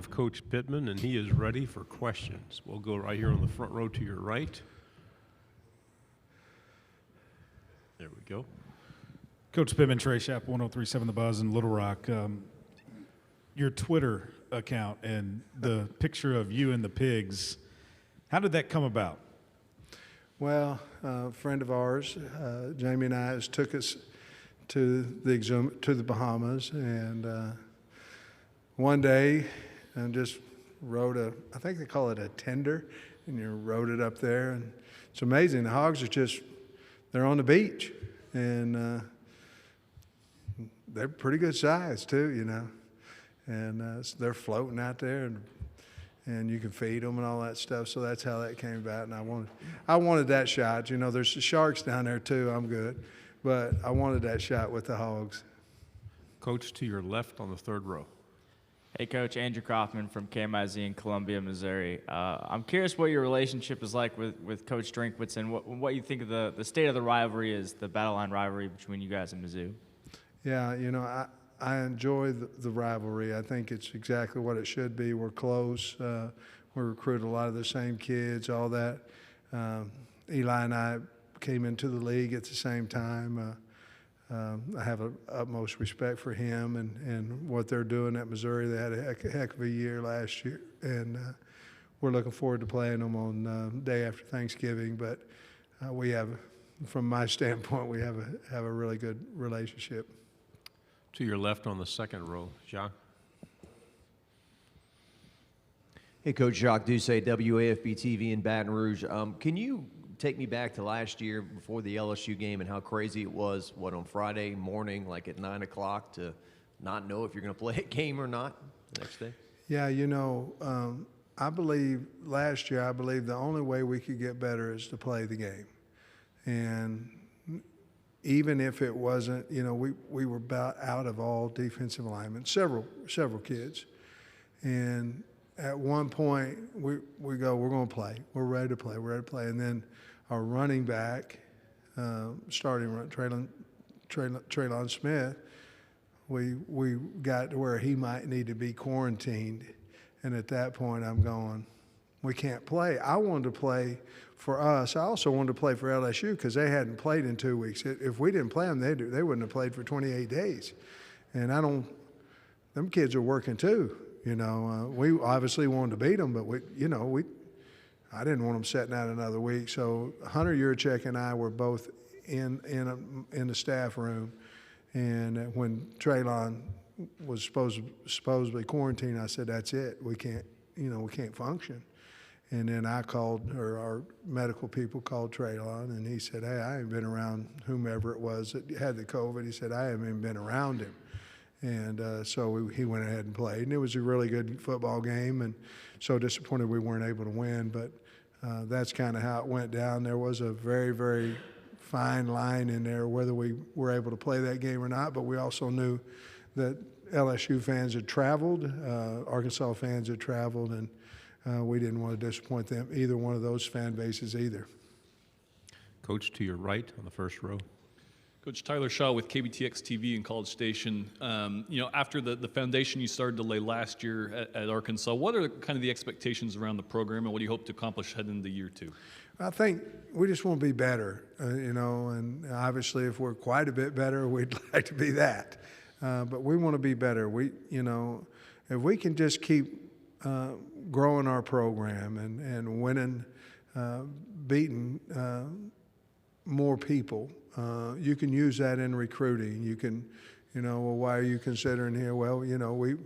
Coach Pittman, and he is ready for questions. We'll go right here on the front row to your right. There we go. Coach Pittman, Trey Shapp, 103.7 The Buzz in Little Rock. Your Twitter account and the picture of you and the pigs, how did that come about? Well, a friend of ours, Jamie and I, took us to the Bahamas, and one day, and just rode I think they call it a tender, and you rode it up there, and it's amazing. The hogs are they're on the beach, and they're pretty good size too, and so they're floating out there, and you can feed them and all that stuff. So that's how that came about, and I wanted that shot. There's the sharks down there too. I'm good, but I wanted that shot with the hogs. Coach, to your left on the third row. Hey, Coach, Andrew Kaufman from KMIZ in Columbia, Missouri. I'm curious what your relationship is like with Coach Drinkwitz and what you think of the state of the rivalry is, the battle line rivalry between you guys and Mizzou. Yeah, I enjoy the rivalry. I think it's exactly what it should be. We're close. We recruit a lot of the same kids, all that. Eli and I came into the league at the same time. I have utmost respect for him and what they're doing at Missouri. They had a heck of a year last year, and we're looking forward to playing them on day after Thanksgiving. But we have, from my standpoint, we have a really good relationship. To your left on the second row, Jacques. Hey, Coach Jacques Doucet, WAFB TV in Baton Rouge. Can you take me back to last year before the LSU game and how crazy it was, on Friday morning, like at 9 o'clock, to not know if you're going to play a game or not the next day? Yeah, I believe last year, the only way we could get better is to play the game. And even if it wasn't, we were about out of all defensive linemen, several kids. And at one point, we go, we're going to play. We're ready to play. And then our running back, starting run, Traylon Smith, we got to where he might need to be quarantined. And at that point, I'm going, we can't play. I wanted to play for us. I also wanted to play for LSU because they hadn't played in 2 weeks. If we didn't play them, they wouldn't have played for 28 days. And them kids are working too. We obviously wanted to beat them, but I didn't want them sitting out another week. So Hunter Yurchek and I were both in the staff room, and when Traylon was supposedly quarantined, I said, "That's it. We can't function." And then our medical people called Traylon, and he said, "Hey, I haven't been around whomever it was that had the COVID." He said, "I haven't even been around him." And so he went ahead and played. And it was a really good football game, and so disappointed we weren't able to win. But that's kind of how it went down. There was a very, very fine line in there whether we were able to play that game or not. But we also knew that LSU fans had traveled, Arkansas fans had traveled, and we didn't want to disappoint them, either one of those fan bases either. Coach, to your right on the first row. Coach Tyler Shaw with KBTX TV in College Station. After the foundation you started to lay last year at Arkansas, what are kind of the expectations around the program, and what do you hope to accomplish heading into year two? I think we just want to be better, and obviously if we're quite a bit better, we'd like to be that. But we want to be better. If we can just keep growing our program and winning, beating more people. You can use that in recruiting. You can, well, why are you considering here? Well, we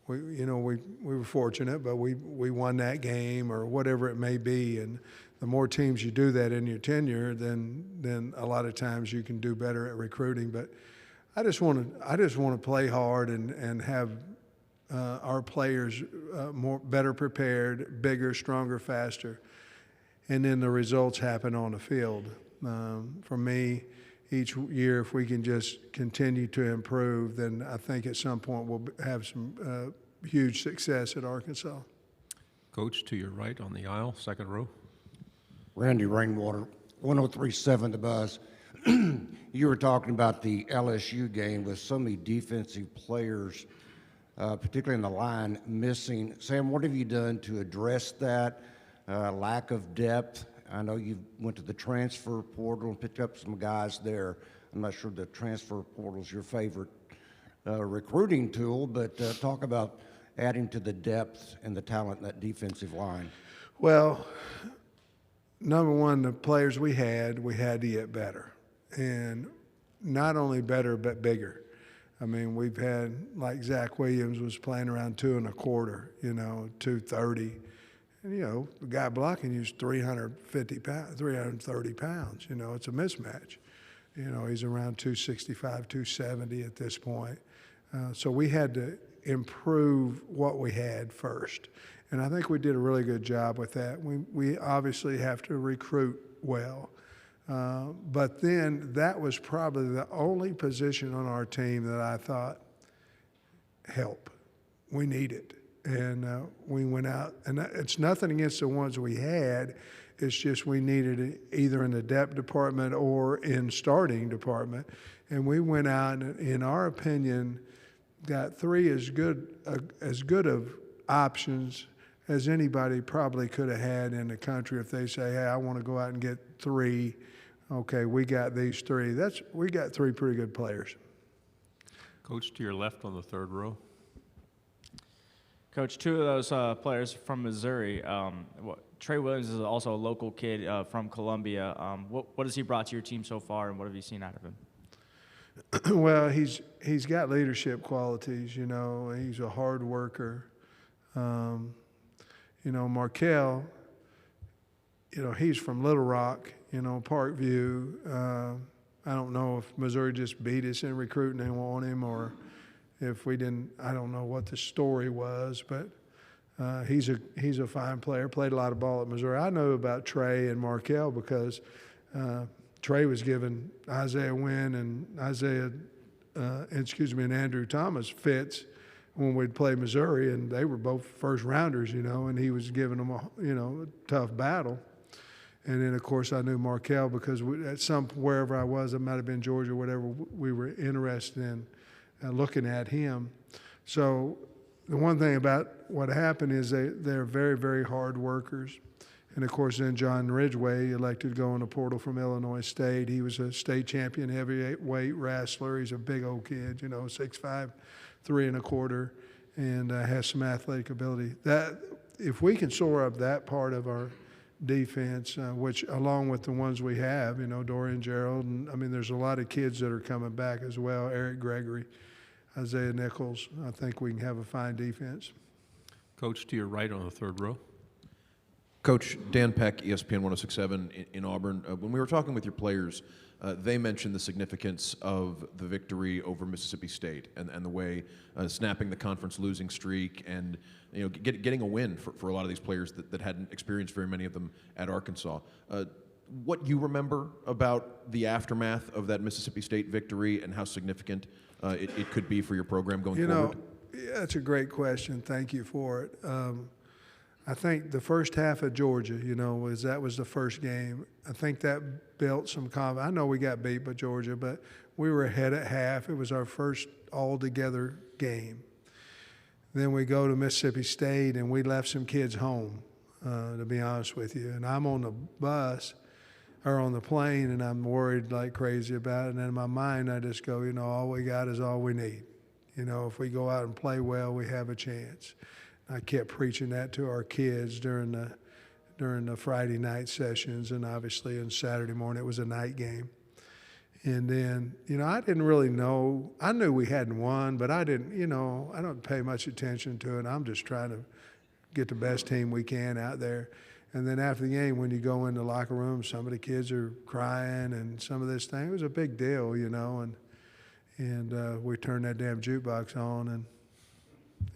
were fortunate, but we won that game or whatever it may be. And the more teams you do that in your tenure, then a lot of times you can do better at recruiting. But I just want to play hard and have our players better prepared, bigger, stronger, faster, and then the results happen on the field. For me, each year, if we can just continue to improve, then I think at some point we'll have some huge success at Arkansas. Coach, to your right on the aisle, second row. Randy Rainwater, 103.7 The Buzz. You were talking about the LSU game with so many defensive players particularly in the line, missing. Sam, what have you done to address that lack of depth? I know you went to the transfer portal and picked up some guys there. I'm not sure the transfer portal is your favorite recruiting tool, but talk about adding to the depth and the talent in that defensive line. Well, number one, the players we had to get better. And not only better, but bigger. I mean, we've had, like Zach Williams was playing around 2 1/4, 230. And, the guy blocking you is 350 pounds, 330 pounds. It's a mismatch. He's around 265, 270 at this point. So we had to improve what we had first. And I think we did a really good job with that. We obviously have to recruit well. But then that was probably the only position on our team that I thought, help, we need it. And we went out, and it's nothing against the ones we had. It's just we needed it either in the depth department or in starting department. And we went out and, in our opinion, got 3 as good of options as anybody probably could have had in the country. If they say, hey, I want to go out and get 3, okay, we got these 3. We got 3 pretty good players. Coach, to your left on the third row. Coach, 2 of those players from Missouri. Trey Williams is also a local kid from Columbia. What has he brought to your team so far, and what have you seen out of him? Well, he's got leadership qualities. He's a hard worker. Markel, he's from Little Rock, Parkview. I don't know if Missouri just beat us in recruiting and want him, or if we didn't. I don't know what the story was, but he's a fine player. Played a lot of ball at Missouri. I know about Trey and Markel because Trey was giving Isaiah Wynn and and Andrew Thomas fits when we'd play Missouri, and they were both first rounders, and he was giving them a tough battle. And then, of course, I knew Markel because wherever I was, it might have been Georgia, whatever, we were interested in looking at him. So the one thing about what happened is they're very, very hard workers. And, of course, then John Ridgway elected to go in the portal from Illinois State. He was a state champion heavyweight wrestler. He's a big old kid, 6'5", 3 1/4, and has some athletic ability. That if we can shore up that part of our defense, which along with the ones we have, Dorian Gerald, and I mean, there's a lot of kids that are coming back as well. Eric Gregory, Isaiah Nichols. I think we can have a fine defense. Coach, to your right on the third row. Coach, Dan Peck, ESPN 1067 in Auburn. When we were talking with your players, they mentioned the significance of the victory over Mississippi State and the way snapping the conference losing streak and getting a win for a lot of these players that hadn't experienced very many of them at Arkansas. What you remember about the aftermath of that Mississippi State victory and how significant it could be for your program going forward? That's a great question. Thank you for it. I think the first half of Georgia, that was the first game. I think that built some confidence. I know we got beat by Georgia, but we were ahead at half. It was our first all-together game. Then we go to Mississippi State, and we left some kids home, to be honest with you. And I'm on the bus or on the plane, and I'm worried like crazy about it. And in my mind, I just go, all we got is all we need. If we go out and play well, we have a chance. I kept preaching that to our kids during the Friday night sessions, and obviously on Saturday morning it was a night game. And then, I didn't really know. I knew we hadn't won, but I didn't, I don't pay much attention to it. I'm just trying to get the best team we can out there. And then after the game, when you go in the locker room, some of the kids are crying and some of this thing. It was a big deal, and we turned that damn jukebox on, and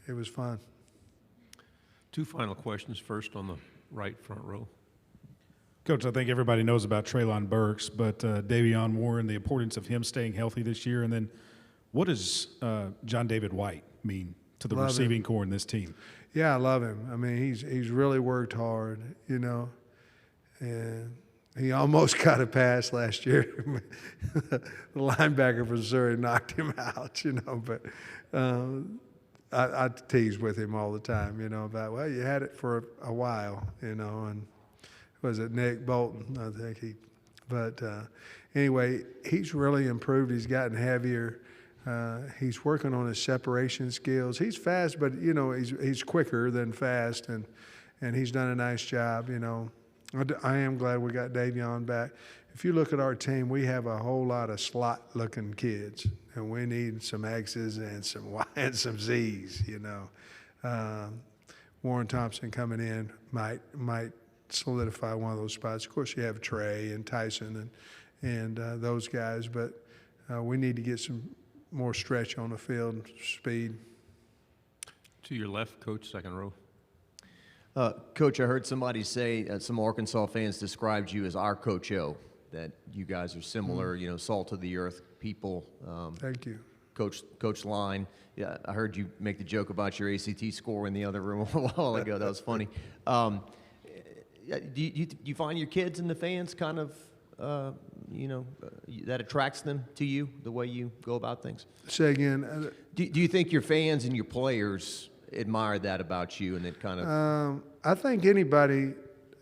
it was fun. 2 final questions. First on the right front row. Coach, I think everybody knows about Treylon Burks, but Davion Warren, the importance of him staying healthy this year, and then what does John David White mean to the receiving corps in this team? Yeah, I love him. I mean, he's really worked hard, and he almost got a pass last year. The linebacker from Missouri knocked him out, but I tease with him all the time, you know, about, well, you had it for a while, you know, and was it Nick Bolton? I think anyway, he's really improved. He's gotten heavier. He's working on his separation skills. He's fast, but, you know, he's quicker than fast, and he's done a nice job, you know. I am glad we got Davion back. If you look at our team, we have a whole lot of slot-looking kids, and we need some X's and some Y and some Z's, you know. Warren Thompson coming in might solidify one of those spots. Of course, you have Trey and Tyson and those guys, but we need to get some more stretch on the field and speed. To your left, Coach, second row. Coach, I heard somebody say, some Arkansas fans described you as our Coach O, that you guys are similar, you know, salt of the earth people. Thank you. Coach Line. Yeah, I heard you make the joke about your ACT score in the other room a while ago. That was funny. Do you find your kids and the fans kind of, you know, that attracts them to you, the way you go about things? Say again. Do you think your fans and your players admire that about you, and it kind of? I think anybody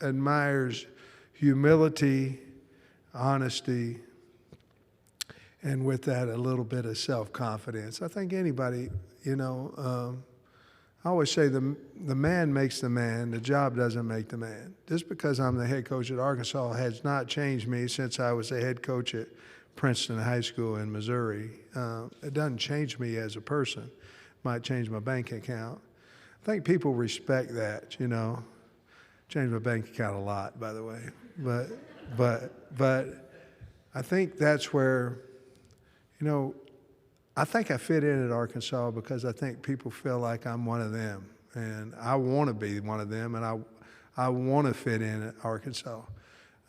admires humility, honesty, and with that, a little bit of self-confidence. I think anybody, you know, I always say the man makes the man, the job doesn't make the man. Just because I'm the head coach at Arkansas has not changed me since I was the head coach at Princeton High School in Missouri. It doesn't change me as a person. Might change my bank account. I think people respect that, you know. Changed my bank account a lot, by the way. But I think that's where, you know, I think I fit in at Arkansas because I think people feel like I'm one of them, and I want to be one of them, and I want to fit in at Arkansas.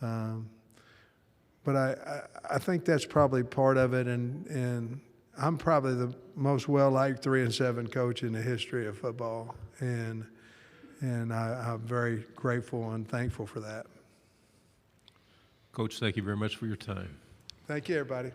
But I think that's probably part of it, and I'm probably the most well-liked 3-7 coach in the history of football, and I'm very grateful and thankful for that. Coach, thank you very much for your time. Thank you, everybody.